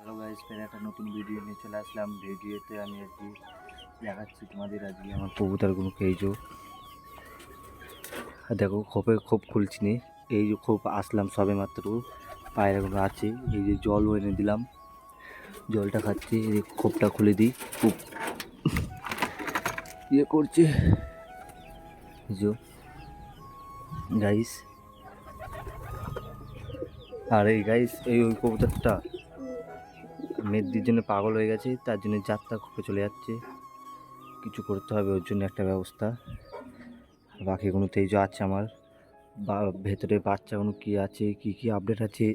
Hello guys, ফের একটা নতুন ভিডিও নিয়ে চলে আসলাম। ভিডিওতে আমি আর কি দেখাচ্ছি তোমাদের আজকে আমার কবুতরগুলোকে। এই যে দেখো, খোপ খুলছি নি, এই যে খোপ আসলাম সবে মাত্র, পায়রাগুলো আছে। এই যে জল এনে দিলাম, জলটা খাচ্ছি। এই খোপটা খুলে দিই, খুব ইয়ে করছে যে গাইস। আর এই গাইস, ওই কবুতরটা মেদির জন্য পাগল হয়ে গেছে, তার জন্য যাত্রা খোপে চলে যাচ্ছে। কিছু করতে হবে ওর জন্য একটা ব্যবস্থা। বাকিগুলো তো এই যে আছে আমার, বা ভেতরে বাচ্চাগুলো কী আছে, কী আপডেট আছে,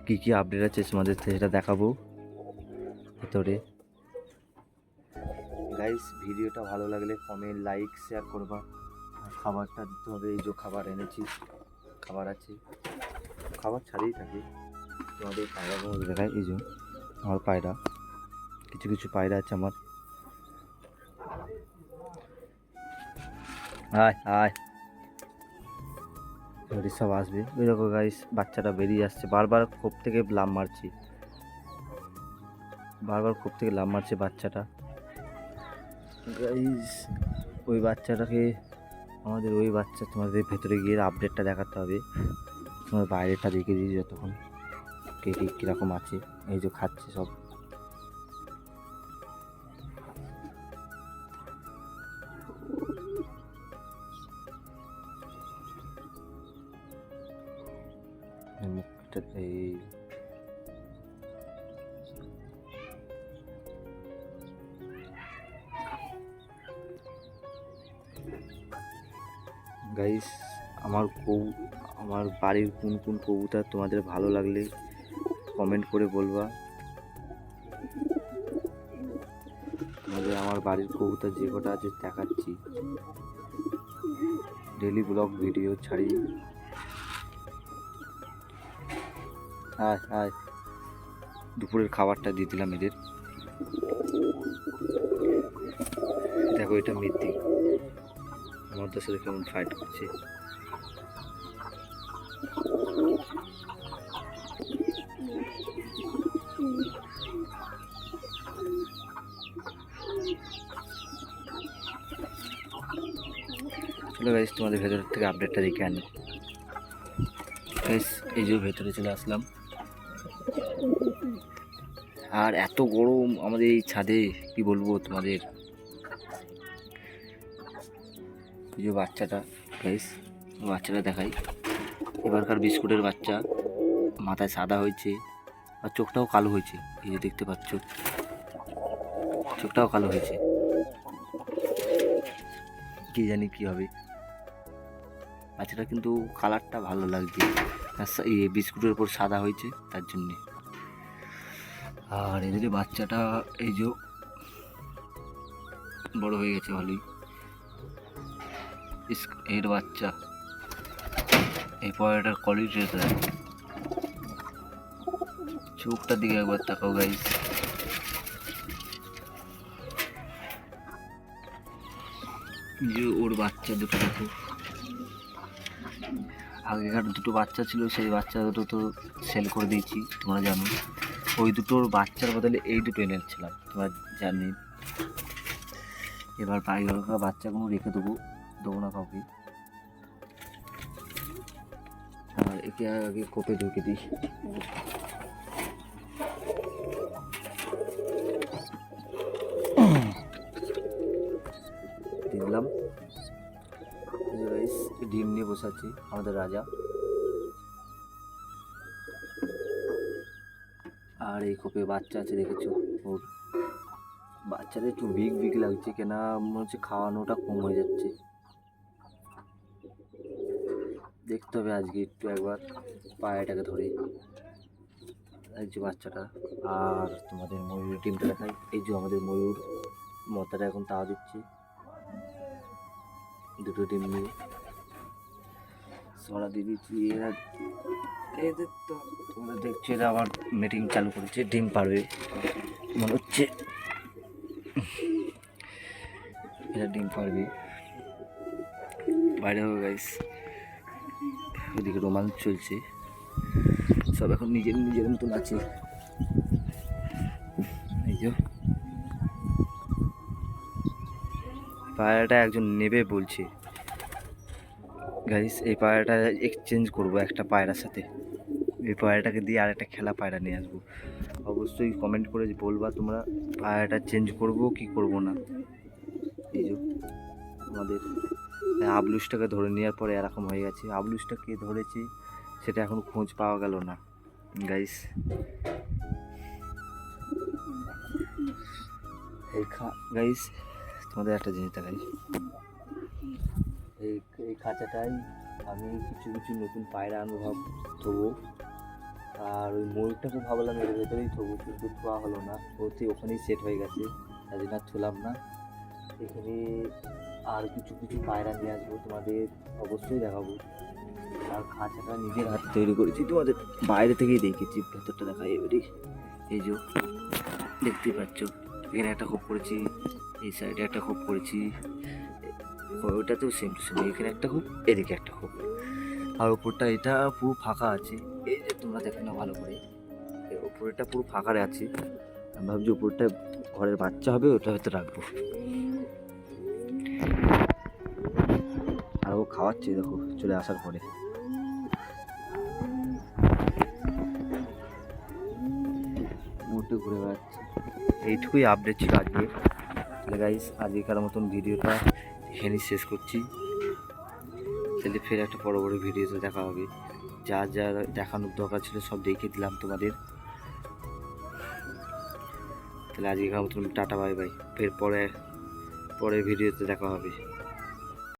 কী আপডেট আছে তোমাদের সেটা দেখাবো ভেতরে। গাইস, ভিডিওটা ভালো লাগলে কমেন্ট, লাইক, শেয়ার করবা। আর খাবারটা দিতে হবে। এই যে খাবার এনেছি, খাবার আছে, খাবার ছাড়িয়ে থাকে। তোমাদের পায়রাগুলো দেখায়। এই যে আমার পায়রা, কিছু কিছু পায়রা আছে আমার। আয় আয়, সব আসবে। ওই দেখো গাইস, বাচ্চাটা বেরিয়ে আসছে। বারবার খোপ থেকে লাফ মারছি, বাচ্চাটা। গাইস, ওই বাচ্চাটাকে আমাদের, ওই বাচ্চা তোমাদের ভেতরে গিয়ে আপডেটটা দেখাতে হবে। তোমার বাইরেটা দেখে দিই যতক্ষণ কে কীরকম আছে। এই যে খাচ্ছে সব। মুখটা এই গাইস, আমার বাড়ির কোন কোন কবুতর তোমাদের ভালো লাগলে কমেন্ট করে বলবা। তোমাদের আমার বাড়ির কবুতর যে কটা আছে দেখাচ্ছি, ডেলি ব্লগ ভিডিও ছাড়ি। আয় আয়, দুপুরের খাবারটা দিয়ে দিলাম এদের। দেখো, এটা মিথ্যি আমাদের সাথে কেমন ফাইট করছে। চলো গাইস, তোমাদের ভেতর থেকে আপডেটটা দেখে আনি। গাইস, এই যে ভেতরে চলে আসলাম। আর এত গরম আমাদের এই ছাদে, কি বলবো তোমাদের। এই যে বাচ্চাটা গাইস, বাচ্চাটা দেখাই। এবারকার বিস্কুটের বাচ্চা, মাথায় সাদা হয়েছে আর চোখটাও কালো হয়েছে। এই যে দেখতে পাচ্ছ, চোখটাও কালো হয়েছে। কি জানি কি হবে। বাচ্চাটা কিন্তু কালারটা ভালো লাগছে, এই বিস্কুটের উপর সাদা হয়েছে তার জন্যে। আর এদের বাচ্চাটা এই যে বড় হয়ে গেছে ভালোই। এর বাচ্চা, এই পয়লাটার কোয়ালিটি দেয়। চোখটার দিকে একবার তাকাও গাইস। যে ওর বাচ্চা দুটো দেখো, আগেকার দুটো বাচ্চা ছিল, সেই বাচ্চা দুটো তো সেল করে দিয়েছি তোমরা জানো। ওই দুটোর বাচ্চার বদলে এই দুটো এনেছিলাম, তোমরা জানি। এবার পায়রা বাচ্চাগুলো রেখে দেবো না কাউকে। আর একে আগে কোপে ঢুকে দিই। দিলাম। ডিম নিয়ে বসে আছি আমাদের রাজা। আর এই কোপে বাচ্চা আছে দেখেছো। ওর বাচ্চাদের একটু বিগ লাগছে, কেন মনে হচ্ছে খাওয়ানোটা কম হয়ে যাচ্ছে। দেখতে হবে আজকে একটু একবার পায়রাটাকে ধরে। এই যে বাচ্চাটা। আর তোমাদের ময়ূরের ডিমটা দেখাই। এই যে আমাদের ময়ূর মাথাটা এখন তাওয়া দিচ্ছে, দুটো ডিম নিয়ে সরা দিয়ে দিচ্ছি। এদের তো তোমরা দেখছো, এরা আবার মিটিং চালু করেছে, ডিম পারবে মনে হচ্ছে। এরা ডিম পারবে, বাইরে হবে গাইস। এদিকে রোমাঞ্চ চলছে, সব এখন নিজের নিজের মতন আছে। এই যে পায়রাটা একজন নেবে বলছে গাইস, এই পায়রাটা এক্সচেঞ্জ করব একটা পায়রার সাথে। এই পায়রাটাকে দিয়ে আরেকটা খেলা পায়রা নিয়ে আসবো। অবশ্যই কমেন্ট করে বলবা তোমরা পায়রাটা চেঞ্জ করব কি করব না। এই যে আমাদের আবলুসটাকে ধরে নেওয়ার পরে এরকম হয়ে গেছে। আবলুসটা কে ধরেছে সেটা এখন খোঁজ পাওয়া গেল না গাইস। এই গাইস তোমাদের একটা জিনিস দেখাই, এই খাঁচাটাই আমি কিছু কিছু নতুন পায়রা অনুভব থবো। আর ওই ময়ূরটাকে ভাবলাম এর ভেতরেই থবো, কিন্তু থোয়া হলো না, ওখানেই সেট হয়ে গেছে, তাই জন্য আর থলাম না। এখানে আর কিছু কিছু পায়রা নিয়ে আসবো, তোমাদের অবশ্যই দেখাবো। আর খাঁচাটা নিজের হাতে তৈরি করেছি, তোমাদের বাইরে থেকেই দেখেছি, ভেতরটা দেখাই এবারে। এই যে দেখতেই পাচ্ছ, এখানে একটা খোপ করেছি, এই সাইডে একটা খোপ করেছি, ওইটাতেও সেম টু সেম, এখানে একটা খোপ, এদিকে একটা খোপ। আর ওপরটা এটা পুরো ফাঁকা আছে, এই যে তোমরা দেখো না ভালো করে, ওপরটা পুরো ফাঁকা আছে। আমি ভাবছি উপরটা ঘরের বাচ্চা হবে, ওটা হয়তো রাখবো। আর ও খাওয়াচ্ছে দেখো চলে আসার পরে। উঠে ঘুরে বেড়াচ্ছে। এইটুকুই আপডেট ছিল আজকে। তাহলে গাইস আজকের মতন ভিডিওটা এখানেই শেষ করছি। তাহলে ফের একটা বড় ভিডিওতে দেখা হবে। যা যা দেখানোর দরকার ছিল সব দেখিয়ে দিলাম তোমাদের। তাহলে আজকের মতন টাটা বাই বাই, ফের পরের ভিডিওতে দেখা হবে।